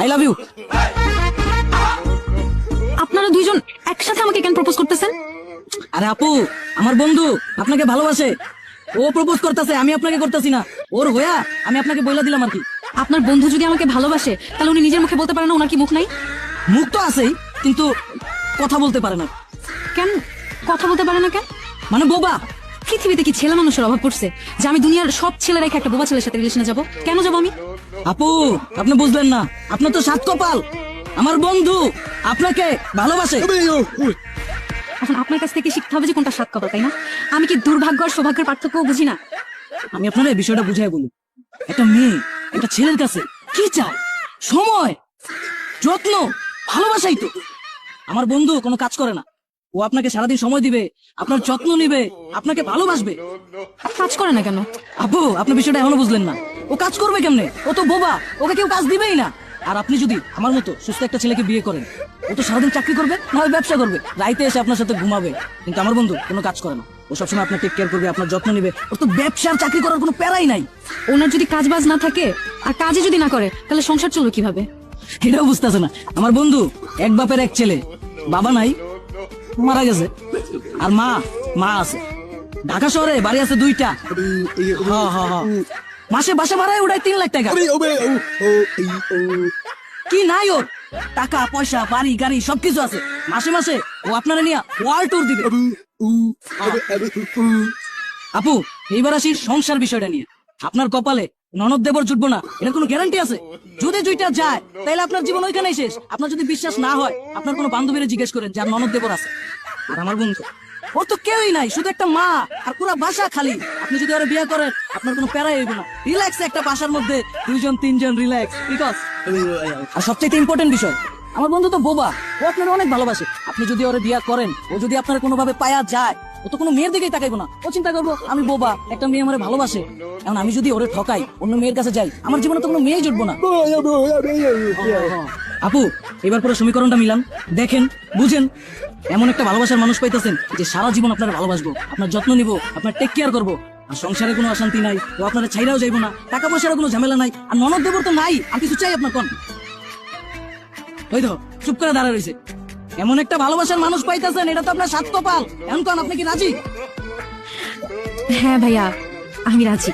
I love you. আপনারা দুইজন একসাথে আমাকে কেন প্রপোজ করতেছেন? আরে আপু, আমার বন্ধু আপনাকে ভালোবাসে, ও প্রপোজ করতেছে, আমি আপনাকে করতেছি না। ওর হইয়া আমি আপনাকে বইলা দিলাম আর কি। আপনার বন্ধু যদি আমাকে ভালোবাসে তাহলে উনি নিজের মুখে বলতে পারে না ওনার কি মুখ নাই? মুখ তো আছেই, কিন্তু কথা বলতে পারে না। কেন কথা বলতে পারে না কেন? মানে বোবা। পৃথিবীতে কি ছেলে মানুষের অভাব পড়ছে যে আমি দুনিয়ার সব ছেলে রেখে একটা বোবা ছেলের সাথে রিলেশনে যাবো? কেন যাবো আমি? আপু, আপনি বুঝলেন না, আপনার তো সাত কপাল। আমার বন্ধু আপনাকে ভালোবাসে। এখন আপনার কাছ থেকে শিখতে হবে যে কোনটা সাত কপাল, তাই না? আমি কি দুর্ভাগ্য আর সৌভাগ্যের পার্থক্য বুঝি না? আমি আপনার এই বিষয়টা বুঝাই বলি। একটা মেয়ে একটা ছেলের কাছে কি চায়? সময়, যত্ন, ভালোবাসাই তো। আমার বন্ধু কোনো কাজ করে না, ও আপনাকে সারাদিন সময় দিবে, আপনার যত্ন নিবে, আপনাকে ভালোবাসবে। কাজ করে না কেন? আপু, আপনি বিষয়টা এখনো বুঝলেন না। ও কাজ করবে কেমনে? ও তো বোবা, ওকে কেউ কাজ দিবেই না। আর আপনি যদি আমার মতো সুস্থ একটা ছেলেকে বিয়ে করেন, ও তো সারাদিন চাকরি করবে, না হয় ব্যবসা করবে, রাইতে এসে আপনার সাথে ঘুমাবে। কিন্তু আমার বন্ধু কোনো কাজ করে না, ও সবসময় আপনাকে টেক কেয়ার করবে, আপনার যত্ন নিবে। ওর তো ব্যবসার চাকরি করার কোনো প্যারাই নাই। ওনার যদি কাজ বাজ না থাকে আর কাজে যদি না করে তাহলে সংসার চলবে কিভাবে? এটাও বুঝতেছে না। আমার বন্ধু এক বাপের এক ছেলে, বাবা নাই, মারা গেছে। আর মা মা আছে। ঢাকা শহরে বাড়ি আছে দুইটা। মাসে বাসা ভাড়ায় উঠায় 3 লাখ টাকা। কি নাই ওর? টাকা পয়সা, বাড়ি গাড়ি সবকিছু আছে। মাসে মাসে ও আপনারা নিয়ে ওয়ার্ল্ড ট্যুর দিবে। আপু, এইবার আসি সংসার বিষয়টা নিয়ে। আপনার কপালে ননদ দেবর জুটবো না, এটার কোনো গ্যারান্টি আছে? যদি দুইটা যায় তাহলে আপনার জীবন ওইখানেই শেষ। আপনার যদি বিশ্বাস না হয়, আপনার কোনো বান্ধবীরা জিজ্ঞেস করেন যার ননদ দেবর আছে। আর আমার বন্ধু, ওর তো কেউই নাই, শুধু একটা মা আর পুরো বাসা খালি। আপনি যদি ওরা বিয়ে করেন, আপনার কোনো প্যারাই হইব না। রিল্যাক্স একটা বাসার মধ্যে 2জন 3জন রিল্যাক্স, ঠিক আছে? আর সবচেয়ে ইম্পর্টেন্ট বিষয়, আমার বন্ধু তো বোবা, ও আপনার অনেক ভালোবাসে। আপনি যদি ওরে বিয়ে করেন, ও যদি আপনার কোনোভাবে পায়া যায়, ও তো কোনো মেয়ের দিকেই তাকাইবো না। ও চিন্তা করবো আমি বোবা, একটা মেয়ে আমার ভালোবাসে। এখন আমি যদি ওরে ঠকাই, অন্য মেয়ের কাছে যাই, আমার জীবনে তো কোনো মেয়েই জুটবো না। আপু, এবার পুরো সমীকরণটা মিলান, দেখেন, বুঝেন। এমন একটা ভালোবাসার মানুষ পাইতেছেন যে সারা জীবন আপনার ভালোবাসবো, আপনার যত্ন নিবো, আপনার টেক কেয়ার করবো। আর সংসারে কোনো অশান্তি নাই, ও আপনার ছাইরাও যাইবো না, টাকা পয়সার কোনো ঝামেলা নাই। আর ননদ দেবর তো নাই, আর কিছু চাই আপনার? কোন ওই তো চুপ করে দাঁড়া রয়েছে। এমন একটা ভালোবাসার মানুষ পাইতেছেন, এটা তো আপনার সাত কপাল। এখন কোন আপনি কি রাজি? হ্যাঁ ভাইয়া, আমি রাজি।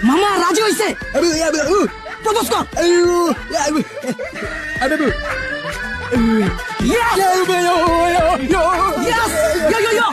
মামা রাজি হইছে, প্রপোজ কর। Yes! Yes! Yo, yo, yo!